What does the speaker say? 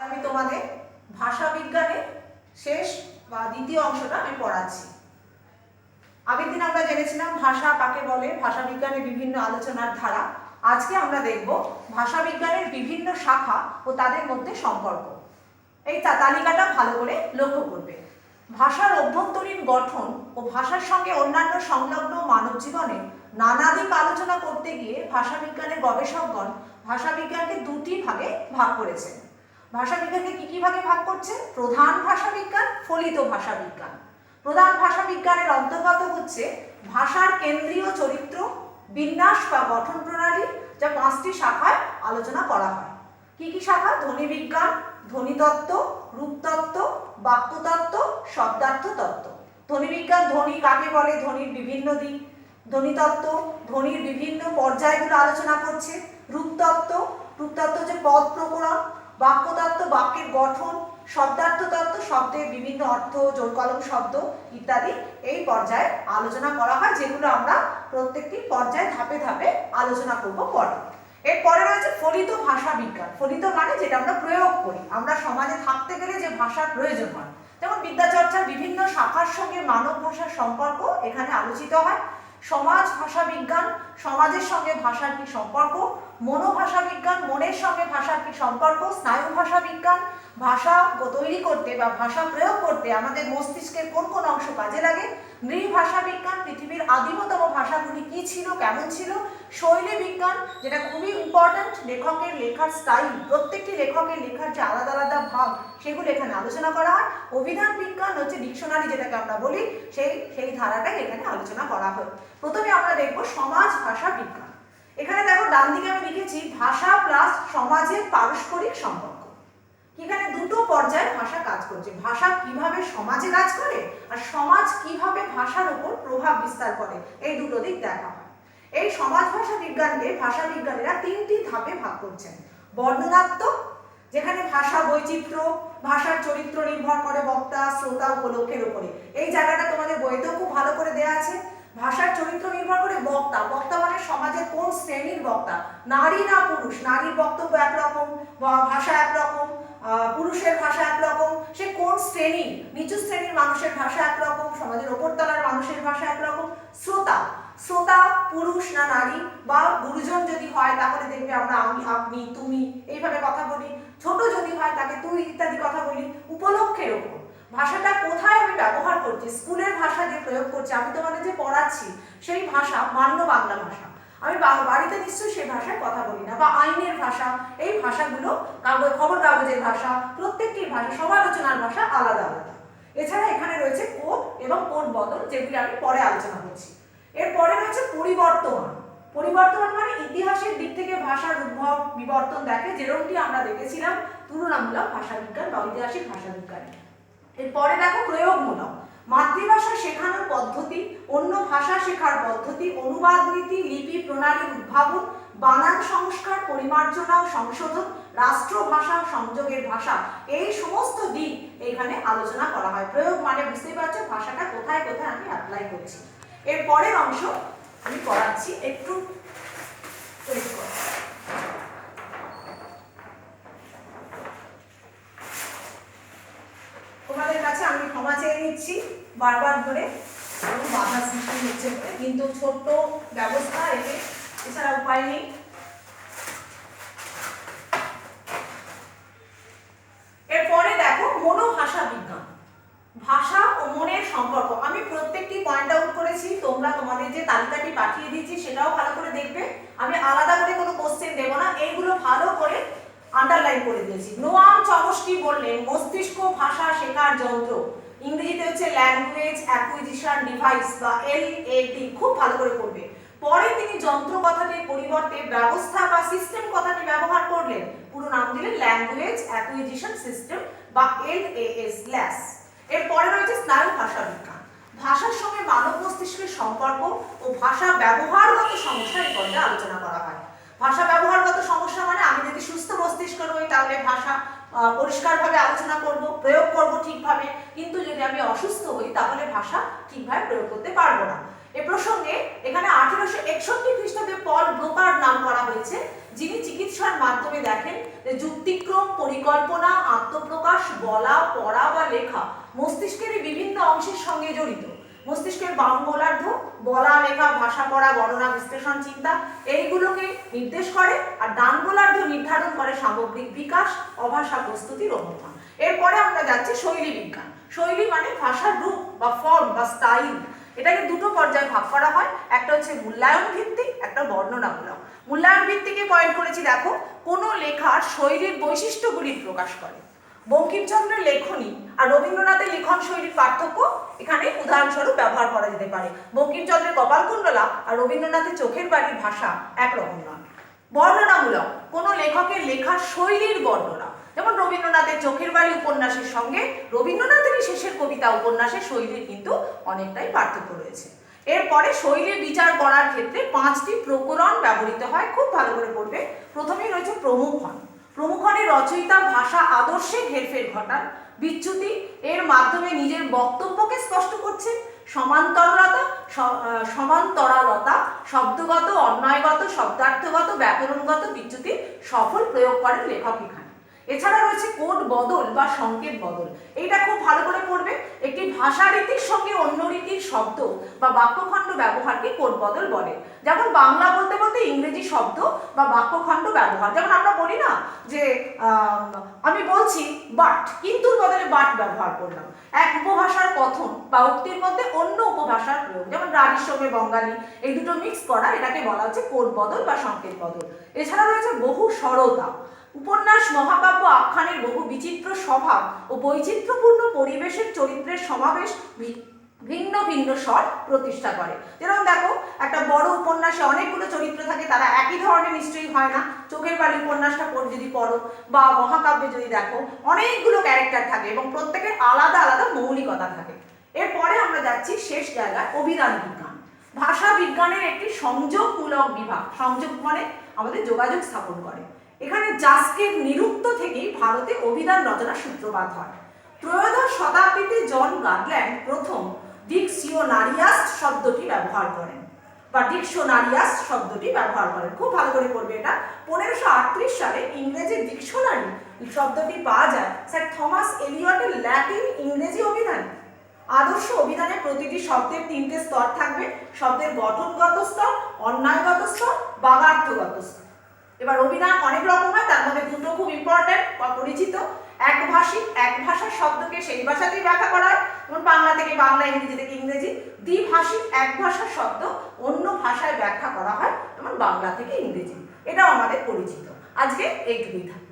আমি তোমাদের ভাষা বিজ্ঞানের শেষ বা দ্বিতীয় অংশটা আমি পড়াচ্ছি। আগের দিন আমরা জেনেছিলাম ভাষা কাকে বলে, ভাষা বিজ্ঞানের বিভিন্ন আলোচনার ধারা। আজকে আমরা দেখব ভাষা বিজ্ঞানের বিভিন্ন শাখা ও তাদের মধ্যে সম্পর্ক। এই তালিকাটা ভালো করে লক্ষ্য করবে। ভাষার অভ্যন্তরীণ গঠন ও ভাষার সঙ্গে অন্যান্য সংলগ্ন মানব জীবনে নানাদিক আলোচনা করতে গিয়ে ভাষা বিজ্ঞানের গবেষকগণ ভাষা বিজ্ঞানকে দুটি ভাগে ভাগ করেছেন। ভাষা বিজ্ঞানকে কি ভাগে ভাগ করছে? প্রধান ভাষা বিজ্ঞান, ফলিত ভাষা বিজ্ঞান। প্রধান ভাষা বিজ্ঞানের অন্তর্গত হচ্ছে ভাষার কেন্দ্রীয় চরিত্র, বিন্যাস বা গঠন প্রণালী, যা 5টি শাখায় আলোচনা করা হয়। কি শাখা? ধ্বনি বিজ্ঞান, ধ্বনিতত্ত্ব, রূপতত্ত্ব, বাক্যতত্ত্ব, শব্দার্থ তত্ত্ব। ধ্বনি বিজ্ঞান ধ্বনি কাকে বলে, ধ্বনির বিভিন্ন দিক। ধ্বনিতত্ত্ব ধ্বনির বিভিন্ন পর্যায়গুলো আলোচনা করছে। রূপতত্ত্ব হচ্ছে পদ প্রকরণ। বাক্যতত্ত্ব বাক্যের গঠন। শব্দার্থ তত্ত্ব শব্দের বিভিন্ন অর্থ, জোড়কলম শব্দ ইত্যাদি এই পর্যায়ে আলোচনা করা হয়, যেগুলো আমরা প্রত্যেকটি পর্যায়ে ধাপে ধাপে আলোচনা করব পরে। এরপরে রয়েছে ফলিত ভাষা বিজ্ঞান। ফলিত মানে যেটা আমরা প্রয়োগ করি, আমরা সমাজে থাকতে গেলে যে ভাষার প্রয়োজন হয়। যেমন বিদ্যাচর্চার বিভিন্ন শাখার সঙ্গে মানব ভাষার সম্পর্ক এখানে আলোচিত হয়। সমাজ ভাষা বিজ্ঞান, সমাজের সঙ্গে ভাষার কি সম্পর্ক। মনোভাষা বিজ্ঞান, মনের সঙ্গে ভাষার কি সম্পর্ক। স্নায়ু ভাষা বিজ্ঞান, ভাষা তৈরি করতে বা ভাষা প্রয়োগ করতে আমাদের মস্তিষ্কের কোন কোন অংশ কাজে লাগে। নৃভাষা বিজ্ঞান, পৃথিবীর আদিমতম ভাষাগুলি কি ছিল, কেমন ছিল। শৈলী বিজ্ঞান, যেটা খুবই ইম্পর্ট্যান্ট, লেখকের লেখার স্টাইল, প্রত্যেকটি লেখকের লেখার যে আলাদা আলাদা ভাগ সেগুলো এখানে আলোচনা করা হয়। অভিধান বিজ্ঞান হচ্ছে ডিকশনারি যেটাকে আমরা বলি, সেই ধারাটাই এখানে আলোচনা করা হয়। প্রথমে আমরা দেখব সমাজ ভাষা বিজ্ঞান। এখানে দেখো ডান দিকে আমি লিখেছি ভাষা প্লাস সমাজের পারস্পরিক সম্পর্ক। এখানে দুটো পর্যায়ে ভাষা কাজ করছে। ভাষা কিভাবে সমাজে কাজ করে আর সমাজ কিভাবে ভাষার উপর প্রভাব বিস্তার করে, এই দুটো দিক দেখা হয়। এই সমাজ ভাষা বিজ্ঞানকে ভাষা বিজ্ঞানীরা 3টি ধাপে ভাগ করছেন। বর্ণনাত্মক, যেখানে ভাষা বৈচিত্র্য, ভাষার চরিত্র নির্ভর করে বক্তা শ্রোতা উপলক্ষের উপরে। এই জায়গাটা তোমাদের বইতেও খুব ভালো করে দেওয়া আছে। ভাষার চরিত্র নির্ভর করে বক্তা। বক্তা মানে সমাজের কোন শ্রেণীর বক্তা, নারী না পুরুষ। নারীর বক্তব্য একরকম, ভাষা একরকম, পুরুষের ভাষা একরকম। সে কোন শ্রেণী, নিচু শ্রেণীর মানুষের ভাষা একরকম, সমাজের ওপরতলার মানুষের ভাষা একরকম। শ্রোতা পুরুষ না নারী, বা গুরুজন যদি হয় তাহলে দেখবে আমরা আমি, আপনি, তুমি এইভাবে কথা বলি। ছোট যদি হয় তাকে তুই ইত্যাদি কথা বলি। উপলক্ষের ওপর, ভাষাটা কোথায় আমি ব্যবহার করছি, স্কুলের ভাষা যে প্রয়োগ করছি, আমি তোমাদের যে পড়াচ্ছি সেই ভাষা মান্য বাংলা ভাষা, আমি বাড়িতে নিশ্চয়ই সেই ভাষায় কথা বলি না। বা আইনের ভাষা, এই ভাষাগুলো খবর কাগজের ভাষা, প্রত্যেকটি ভাষা, সমালোচনার ভাষা আলাদা আলাদা। এছাড়া এখানে রয়েছে কোড এবং কোড বদল, যেগুলি আমি পরে আলোচনা করছি। এরপরে রয়েছে পরিবর্তন। পরিবর্তন মানে ইতিহাসের দিক থেকে ভাষার উদ্ভব বিবর্তন দেখে, যেরকমটি আমরা দেখেছিলাম তুলনামূলক ভাষা বিজ্ঞান বা ঐতিহাসিক ভাষা বিজ্ঞান। এরপরে দেখো প্রয়োগমূলক, মাতৃভাষা শেখানোর পদ্ধতি, অন্য ভাষা শেখার পদ্ধতি, অনুবাদ নীতি, লিপি প্রণালীর উদ্ভাবন, বানান সংস্কার, পরিমার্জনা ও সংশোধন, রাষ্ট্রভাষা, সংযোগের ভাষা, এই সমস্ত দিক এখানে আলোচনা করা হয়। প্রয়োগ মানে বুঝতেই পারছো ভাষাটা কোথায় কোথায় আমি অ্যাপ্লাই করছি। এর পরের অংশ আমি পড়াচ্ছি, একটু তোমাদের কাছে আমি ক্ষমা চেয়ে নিচ্ছি বারবার ধরে বাধা সৃষ্টি হচ্ছে, কিন্তু ছোট্ট ব্যবস্থা এতে, এছাড়া উপায় নেই। এরপরে দেখো মনোভাষা বিজ্ঞান, ভাষা ও মনের সম্পর্ক। আমি প্রত্যেকটি পয়েন্ট আউট করেছি, তোমরা তোমাদের যে তালিকাটি পাঠিয়ে দিয়েছি সেটাও ভালো করে দেখবে। আমি আলাদা করে কোনো কোশ্চেন দেব না, এইগুলো ভালো করে আন্ডারলাইন করে দিয়েছি। নোয়াম চমস্কি বললেন মস্তিষ্ক ভাষা শেখার যন্ত্র, ইংরেজিতে হচ্ছে ল্যাঙ্গুয়েজ অ্যাকুইজিশন ডিভাইস বা LAD, খুব ভালো করে পড়বে। পরে তিনি যন্ত্র কথাটির পরিবর্তে ব্যবস্থা বা সিস্টেম কথাটি ব্যবহার করলেন, পুরো নাম দিলেন ল্যাঙ্গুয়েজ অ্যাকুইজিশন সিস্টেম বা LAS। এরপরে রয়েছে স্নায়ু ভাষা বিজ্ঞান, ভাষার সঙ্গে মানব মস্তিষ্কের সম্পর্ক ও ভাষা ব্যবহারগত সমস্যা এই পর্যায়ে আলোচনা করা হয়। ভাষা ব্যবহারগত সমস্যা মানে আমি যদি সুস্থ মস্তিষ্ক রই তাহলে ভাষা পরিষ্কারভাবে আলোচনা করব, প্রয়োগ করব ঠিকভাবে, কিন্তু যদি আমি অসুস্থ হই তাহলে ভাষা ঠিকভাবে প্রয়োগ করতে পারবো না। এ প্রসঙ্গে এখানে 1861 খ্রিস্টাব্দে পল ব্রোকার নাম করা হয়েছে, যিনি চিকিৎসার মাধ্যমে দেখেন যে যুক্তিক্রম, পরিকল্পনা, আত্মপ্রকাশ, বলা, পড়া বা লেখা মস্তিষ্কের বিভিন্ন অংশের সঙ্গে জড়িত। মস্তিষ্কের বাম গোলার্ধ বলা, লেখা, ভাষা পড়া, গণনা, বিশ্লেষণ, চিন্তা এইগুলোকে নির্দেশ করে, আর ডান গোলার্ধ নির্ধারণ করে সামগ্রিক বিকাশ, অভাষা প্রস্তুতির অনুমান। এরপরে আমরা যাচ্ছি শৈলী বিজ্ঞান। শৈলী মানে ভাষার রূপ বা ফর্ম বা স্টাইল। এটাকে দুটো পর্যায়ে ভাগ করা হয়, একটা হচ্ছে মূল্যায়ন ভিত্তিক, একটা বর্ণনামূলক। মূল্যায়ন ভিত্তিকে পয়েন্ট করেছি, দেখো কোনো লেখার শৈলীর বৈশিষ্ট্যগুলি প্রকাশ করে। বঙ্কিমচন্দ্রের লেখনী আর রবীন্দ্রনাথের লিখন শৈলীর পার্থক্য এখানে উদাহরণস্বরূপ ব্যবহার করা যেতে পারে। বঙ্কিমচন্দ্রের কপালকুণ্ডলা আর রবীন্দ্রনাথের চোখের বাড়ির ভাষা একরকম নয়। বর্ণনামূলক কোনো লেখকের লেখার শৈলীর বর্ণনা, যেমন রবীন্দ্রনাথের চোখের বাড়ি উপন্যাসের সঙ্গে রবীন্দ্রনাথেরই শেষের কবিতা উপন্যাসের শৈলীর কিন্তু অনেকটাই পার্থক্য রয়েছে। এরপরে শৈলীর বিচার করার ক্ষেত্রে 5টি প্রকরণ ব্যবহৃত হয়, খুব ভালো করে পড়বে। প্রথমেই রয়েছে প্রমুখন। প্রমুখনের রচয়িতা ভাষা আদর্শে হেরফের ঘটান, বিচ্যুতি এর মাধ্যমে নিজের বক্তব্যকে স্পষ্ট করছেন। সমান্তরালতা শব্দগত, অন্বয়গত, শব্দার্থগত, ব্যাকরণগত বিচ্যুতি সফল প্রয়োগ করেন লেখক এখানে। এছাড়া রয়েছে কোড বদল বা সংকেত বদল। এইটা খুব ভালো করে পড়বে। একটি ভাষা রীতির সঙ্গে অন্য রীতির শব্দ বা বাক্যখণ্ড ব্যবহারকে কোড বদল বলে। যেমন বাংলা বলতে বলতে ইংরেজি শব্দ বা বাক্যখণ্ড ব্যবহার, যেমন আমরা বলি না যে আমি বলছি বাট, কিন্তুর বদলে বাট ব্যবহার করলাম। এক উপভাষার কথন বা উক্তির মধ্যে অন্য উপভাষার প্রয়োগ, যেমন রাঢ়ীর সঙ্গে বঙ্গালী, এই দুটো মিক্স করা, এটাকে বলা হচ্ছে কোড বদল বা সংকেত বদল। এছাড়া রয়েছে বহু স্বরতা। উপন্যাস, মহাকাব্য, আখ্যানের বহু বিচিত্র স্বভাব ও বৈচিত্র্যপূর্ণ পরিবেশের চরিত্রের সমাবেশ ভিন্ন ভিন্ন স্বর প্রতিষ্ঠা করে। যেরকম দেখো, একটা বড় উপন্যাসে অনেকগুলো চরিত্র থাকে, তারা একই ধরনের নিশ্চয়ই হয় না। চোখের বাড়ি উপন্যাসটা যদি পড়ো বা মহাকাব্যে যদি দেখো, অনেকগুলো ক্যারেক্টার থাকে এবং প্রত্যেকের আলাদা আলাদা মৌলিকতা থাকে। এরপরে আমরা যাচ্ছি শেষ জায়গায়, অভিধান বিজ্ঞান। ভাষা বিজ্ঞানের একটি সংযোগমূলক বিভাগ। সংযোগ মানে আমাদের যোগাযোগ স্থাপন করে। এখানে জাস্কের নিরুক্ত থেকেই ভারতে অভিধান রচনার সূত্রপাত হয়। ত্রয়োদশ শতাব্দীতে জন গাডল্যান্ড প্রথম ডিকশনারিয়াস শব্দটি ব্যবহার করেন বা ডিকশনারিয়াস শব্দটি ব্যবহার করেন। খুব ভালো করে পড়বে এটা। 1538 সালে ইংরেজি ডিকশনারি শব্দটি পাওয়া যায় স্যার থমাস এলিয়টের ল্যাটিন ইংরেজি অভিধান। আদর্শ অভিধানে প্রতিটি শব্দের 3টে স্তর থাকবে। শব্দের গঠনগত স্তর, অন্বয়গত স্তর, বাগার্থগত স্তর। এবার অভিধান অনেক রকম হয়, তার মধ্যে দুটো খুব ইম্পর্টেন্ট বা পরিচিত। একভাষিক, এক ভাষার শব্দকে সেই ভাষাতেই ব্যাখ্যা করা হয়, যেমন বাংলা থেকে বাংলা, ইংরেজি থেকে ইংরেজি। দ্বিভাষিক, এক ভাষার শব্দ অন্য ভাষায় ব্যাখ্যা করা হয়, যেমন বাংলা থেকে ইংরেজি। এটাও আমাদের পরিচিত। আজকে এইটুকুই থাকে।